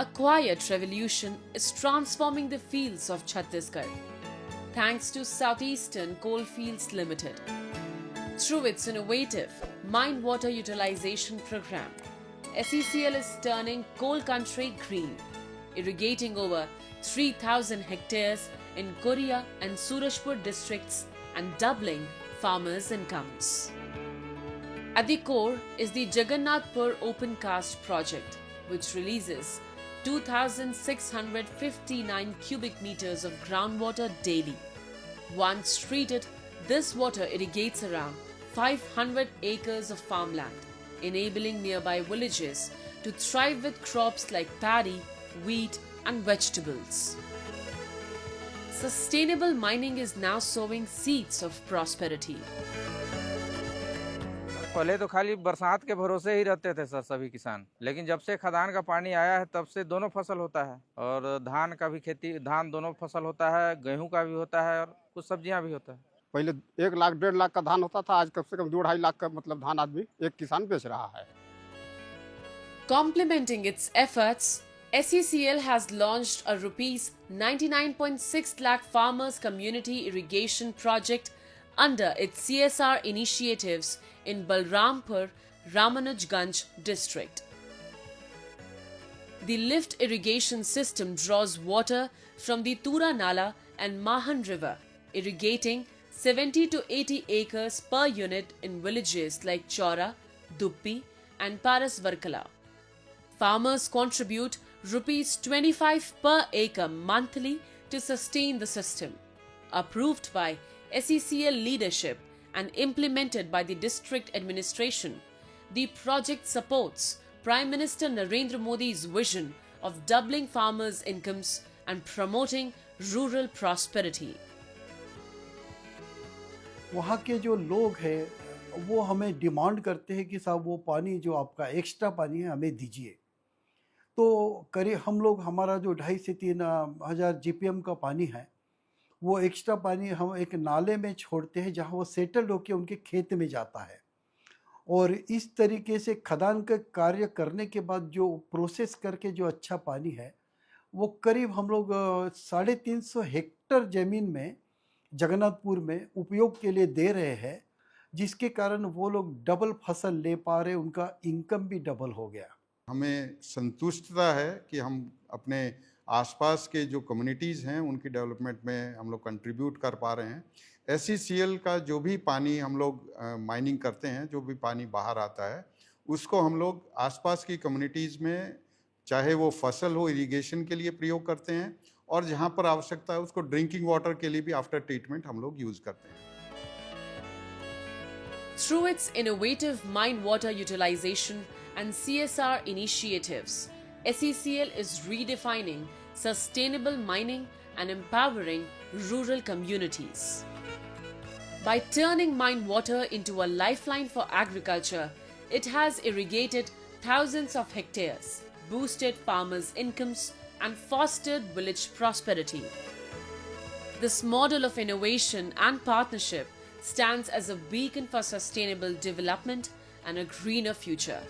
A quiet revolution is transforming the fields of Chhattisgarh, thanks to Southeastern Coalfields Limited. Through its innovative mine water utilization program, SECL is turning coal country green, irrigating over 3,000 hectares in Korea and Surajpur districts and doubling farmers' incomes. At the core is the Jagannathpur Open Cast project, which releases 2,659 cubic meters of groundwater daily. Once treated, this water irrigates around 500 acres of farmland, enabling nearby villages to thrive with crops like paddy, wheat, and vegetables. Sustainable mining is now sowing seeds of prosperity. पहले तो खाली बरसात के भरोसे ही रहते थे sir सभी किसान, लेकिन जब से खदान का पानी आया है तब से दोनों फसल होता है और धान का भी खेती, धान दोनों फसल होता है, गेहूं का भी होता है और कुछ सब्जियां भी होता है। पहले 1 लाख 1.5 लाख का धान होता था, आज कम से कम 2-2.5 लाख का मतलब धान आदमी एक किसान बेच रहा है। Complementing its efforts, SECL has launched a rupees 99.6 lakh farmers community irrigation project under its CSR initiatives in Balrampur, Ramanujganj district. The lift irrigation system draws water from the Tura Nala and Mahan river, irrigating 70 to 80 acres per unit in villages like Chora, Duppi and Parasvarkala. Farmers contribute rupees 25 per acre monthly to sustain the system. Approved by SECL leadership and implemented by the district administration, the project supports Prime Minister Narendra Modi's vision of doubling farmers' incomes and promoting rural prosperity. वहाँ के जो लोग हैं वो हमें demand करते हैं कि साहब वो पानी जो आपका एक्स्ट्रा पानी है हमें दीजिए। तो करीब हम लोग हमारा जो 2.5 से 3 हज़ार GPM का पानी है वो एक्स्ट्रा पानी हम एक नाले में छोड़ते हैं जहाँ वो सेटल्ड होकर उनके खेत में जाता है। और इस तरीके से खदान का कार्य करने के बाद जो प्रोसेस करके जो अच्छा पानी है वो करीब हम लोग 350 हेक्टर ज़मीन में जगन्नाथपुर में उपयोग के लिए दे रहे हैं, जिसके कारण वो लोग डबल फसल ले पा रहे, उनका इनकम भी डबल हो गया। हमें संतुष्टता है कि हम अपने आसपास के जो कम्युनिटीज़ हैं उनकी डेवलपमेंट में हम लोग कंट्रीब्यूट कर पा रहे हैं। SECL का जो भी पानी हम लोग माइनिंग करते हैं, जो भी पानी बाहर आता है उसको हम लोग आसपास की कम्युनिटीज़ में चाहे वो फसल हो इरिगेशन के लिए प्रयोग करते हैं और जहाँ पर आवश्यकता है उसको ड्रिंकिंग वाटर के लिए भी आफ्टर ट्रीटमेंट हम लोग यूज़ करते हैं। Through its innovative mine water utilization and CSR initiatives, SECL is redefining sustainable mining and empowering rural communities. By turning mine water into a lifeline for agriculture, it has irrigated thousands of hectares, boosted farmers' incomes, and fostered village prosperity. This model of innovation and partnership stands as a beacon for sustainable development and a greener future.